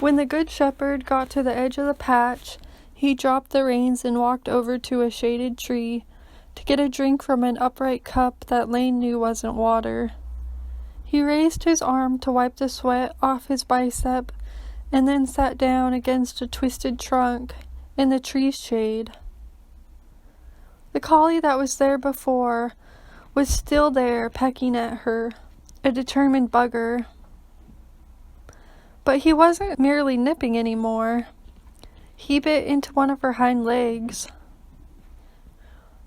When the Good Shepherd got to the edge of the patch, he dropped the reins and walked over to a shaded tree to get a drink from an upright cup that Laine knew wasn't water. He raised his arm to wipe the sweat off his bicep and then sat down against a twisted trunk in the tree's shade. The collie that was there before was still there pecking at her, a determined bugger. But he wasn't merely nipping anymore. He bit into one of her hind legs.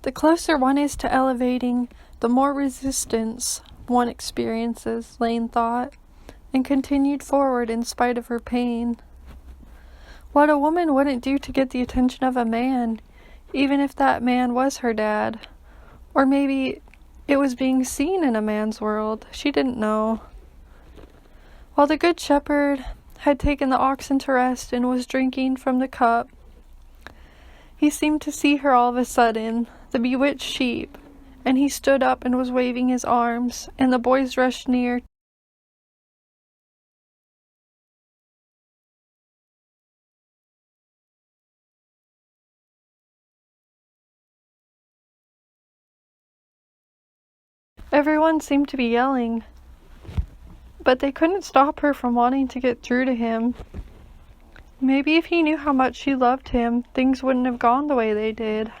The closer one is to elevating, the more resistance one experiences, Laine thought, and continued forward in spite of her pain. What a woman wouldn't do to get the attention of a man, even if that man was her dad. Or maybe it was being seen in a man's world. She didn't know. While the Good Shepherd had taken the oxen to rest and was drinking from the cup, he seemed to see her all of a sudden, the bewitched sheep, and he stood up and was waving his arms, and the boys rushed near. Everyone seemed to be yelling, but they couldn't stop her from wanting to get through to him. Maybe if he knew how much she loved him, things wouldn't have gone the way they did.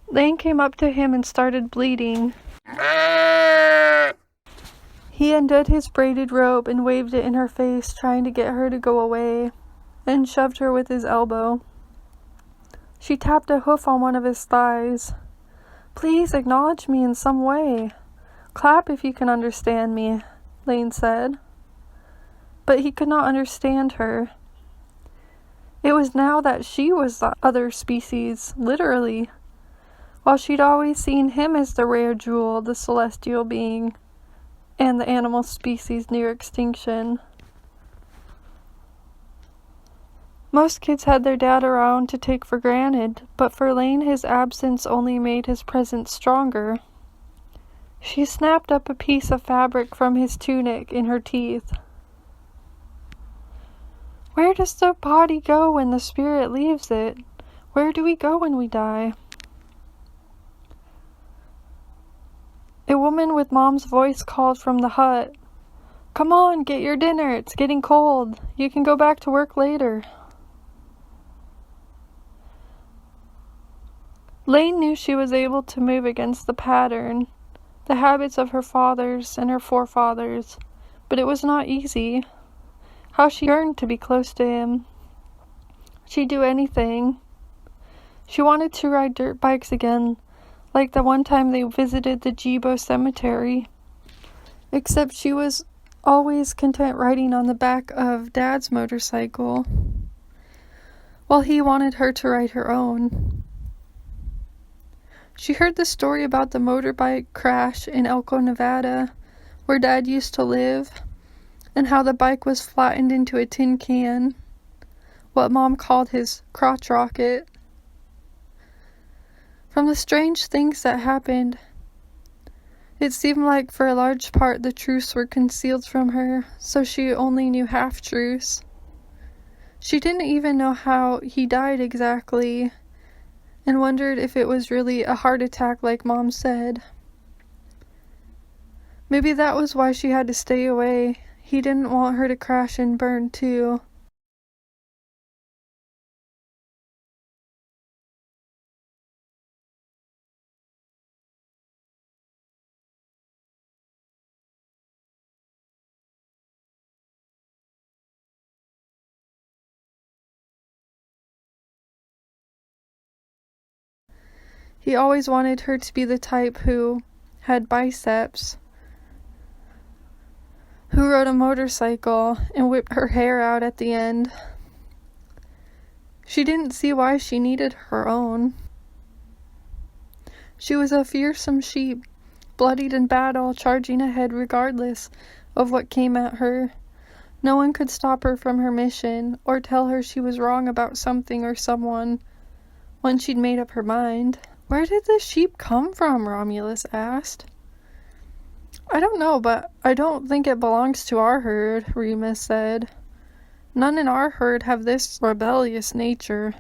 Laine came up to him and started bleeding. He undid his braided robe and waved it in her face, trying to get her to go away, and shoved her with his elbow. She tapped a hoof on one of his thighs. "Please acknowledge me in some way. Clap if you can understand me," Laine said. But he could not understand her. It was now that she was the other species, literally, while she'd always seen him as the rare jewel, the celestial being, and the animal species near extinction. Most kids had their dad around to take for granted, but for Laine his absence only made his presence stronger. She snapped up a piece of fabric from his tunic in her teeth. "Where does the body go when the spirit leaves it? Where do we go when we die?" A woman with Mom's voice called from the hut. "Come on, get your dinner. It's getting cold. You can go back to work later." Laine knew she was able to move against the pattern, the habits of her fathers and her forefathers, but it was not easy. How she yearned to be close to him. She'd do anything. She wanted to ride dirt bikes again, like the one time they visited the Jibo cemetery. Except she was always content riding on the back of Dad's motorcycle, while he wanted her to ride her own. She heard the story about the motorbike crash in Elko, Nevada, where Dad used to live, and how the bike was flattened into a tin can, what Mom called his crotch rocket. From the strange things that happened, it seemed like for a large part the truths were concealed from her, so she only knew half-truths. She didn't even know how he died exactly, and wondered if it was really a heart attack like Mom said. Maybe that was why she had to stay away. He didn't want her to crash and burn too. He always wanted her to be the type who had biceps, who rode a motorcycle and whipped her hair out at the end. She didn't see why she needed her own. She was a fearsome sheep, bloodied in battle, charging ahead regardless of what came at her. No one could stop her from her mission, or tell her she was wrong about something or someone, when she'd made up her mind. "Where did the sheep come from?" Romulus asked. I don't know, but I don't think it belongs to our herd, Remus said. None in our herd have this rebellious nature.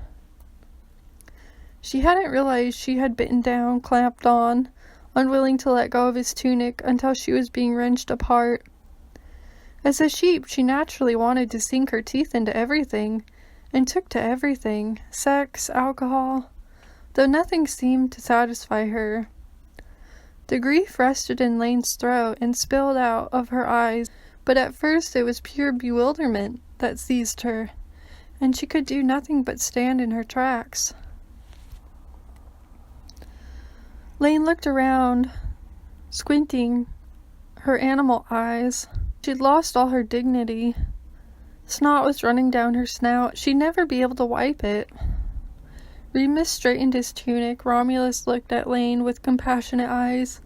She hadn't realized she had bitten down, clamped on, unwilling to let go of his tunic until she was being wrenched apart. As a sheep, she naturally wanted to sink her teeth into everything, and took to everything, sex, alcohol, though nothing seemed to satisfy her. The grief rested in Laine's throat and spilled out of her eyes, but at first it was pure bewilderment that seized her, and she could do nothing but stand in her tracks. Laine looked around, squinting her animal eyes. She'd lost all her dignity. Snot was running down her snout. She'd never be able to wipe it. Remus straightened his tunic. Romulus looked at Laine with compassionate eyes,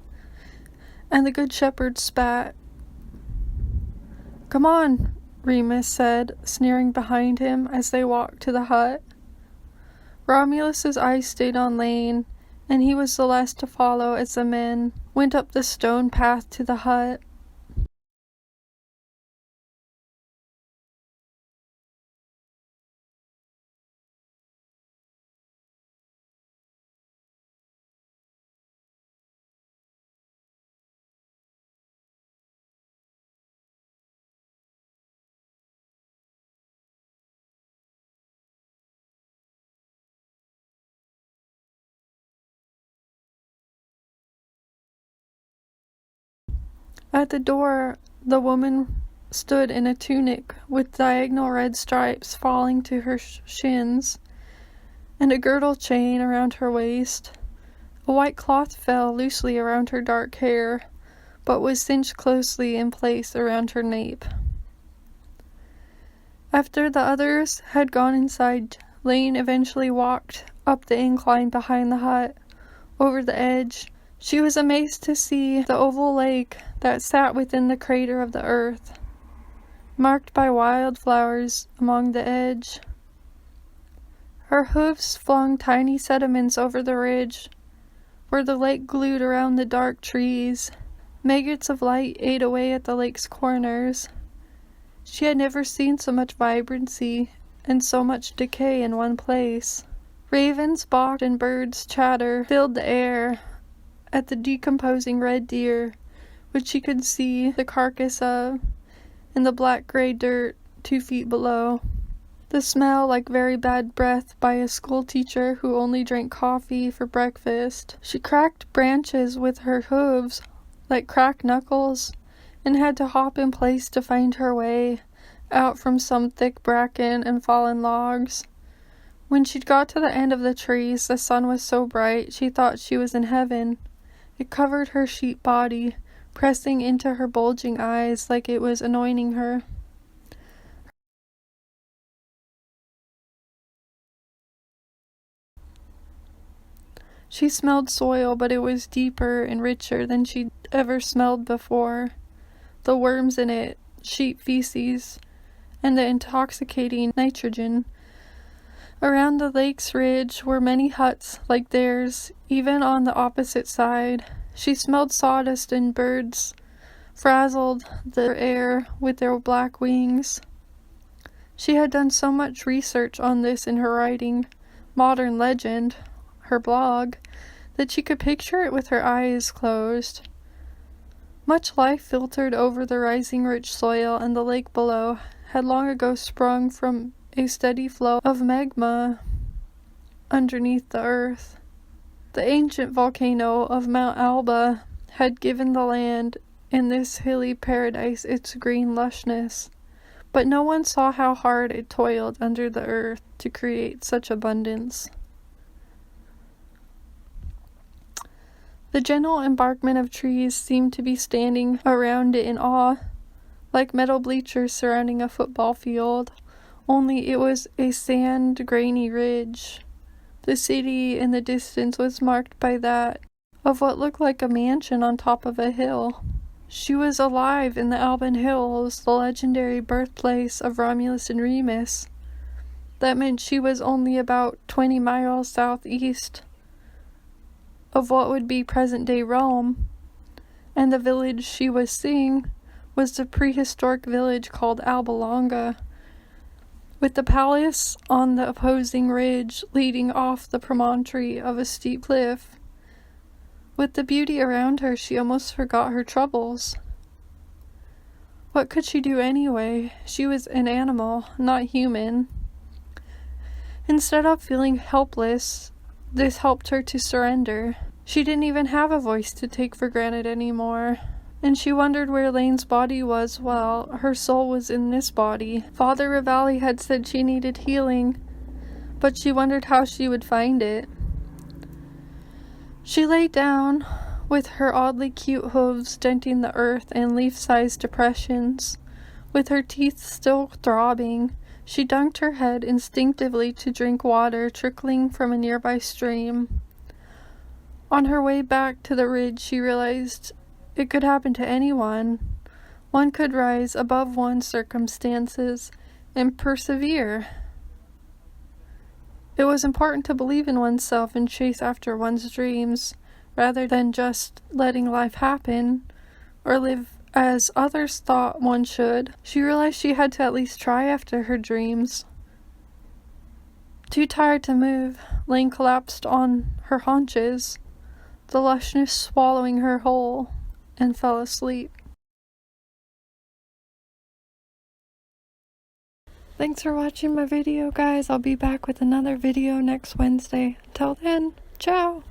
and the good shepherd spat. "Come on," Remus said, sneering behind him as they walked to the hut. Romulus's eyes stayed on Laine, and he was the last to follow as the men went up the stone path to the hut. At the door, the woman stood in a tunic with diagonal red stripes falling to her shins, and a girdle chain around her waist. A white cloth fell loosely around her dark hair, but was cinched closely in place around her nape. After the others had gone inside, Laine eventually walked up the incline behind the hut, over the edge. She was amazed to see the oval lake that sat within the crater of the earth, marked by wild flowers along the edge. Her hooves flung tiny sediments over the ridge, where the lake glued around the dark trees. Maggots of light ate away at the lake's corners. She had never seen so much vibrancy and so much decay in one place. Ravens balked and birds' chatter filled the air at the decomposing red deer, which she could see the carcass of in the black-gray dirt 2 feet below. The smell, like very bad breath by a schoolteacher who only drank coffee for breakfast. She cracked branches with her hooves, like cracked knuckles, and had to hop in place to find her way out from some thick bracken and fallen logs. When she'd got to the end of the trees, the sun was so bright she thought she was in heaven. It covered her sheep body, pressing into her bulging eyes like it was anointing her. She smelled soil, but it was deeper and richer than she'd ever smelled before. The worms in it, sheep feces, and the intoxicating nitrogen. Around the lake's ridge were many huts like theirs, even on the opposite side. She smelled sawdust, and birds frazzled the air with their black wings. She had done so much research on this in her writing, Modern Legend, her blog, that she could picture it with her eyes closed. Much life filtered over the rising rich soil, and the lake below had long ago sprung from a steady flow of magma underneath the earth. The ancient volcano of Mount Alba had given the land in this hilly paradise its green lushness, but no one saw how hard it toiled under the earth to create such abundance. The gentle embarkment of trees seemed to be standing around it in awe, like metal bleachers surrounding a football field, only it was a sand-grainy ridge. The city in the distance was marked by that of what looked like a mansion on top of a hill. She was alive in the Alban Hills, the legendary birthplace of Romulus and Remus. That meant she was only about 20 miles southeast of what would be present-day Rome, and the village she was seeing was the prehistoric village called Albalonga, with the palace on the opposing ridge leading off the promontory of a steep cliff. With the beauty around her, she almost forgot her troubles. What could she do anyway? She was an animal, not human. Instead of feeling helpless, this helped her to surrender. She didn't even have a voice to take for granted anymore. And she wondered where Laine's body was while her soul was in this body. Father Rivali had said she needed healing, but she wondered how she would find it. She lay down, with her oddly cute hooves denting the earth in leaf-sized depressions. With her teeth still throbbing, she dunked her head instinctively to drink water trickling from a nearby stream. On her way back to the ridge, she realized it could happen to anyone. One could rise above one's circumstances and persevere. It was important to believe in oneself and chase after one's dreams, rather than just letting life happen, or live as others thought one should. She realized she had to at least try after her dreams. Too tired to move, Laine collapsed on her haunches, the lushness swallowing her whole, and fell asleep. Thanks for watching my video, guys. I'll be back with another video next Wednesday. Until then, ciao!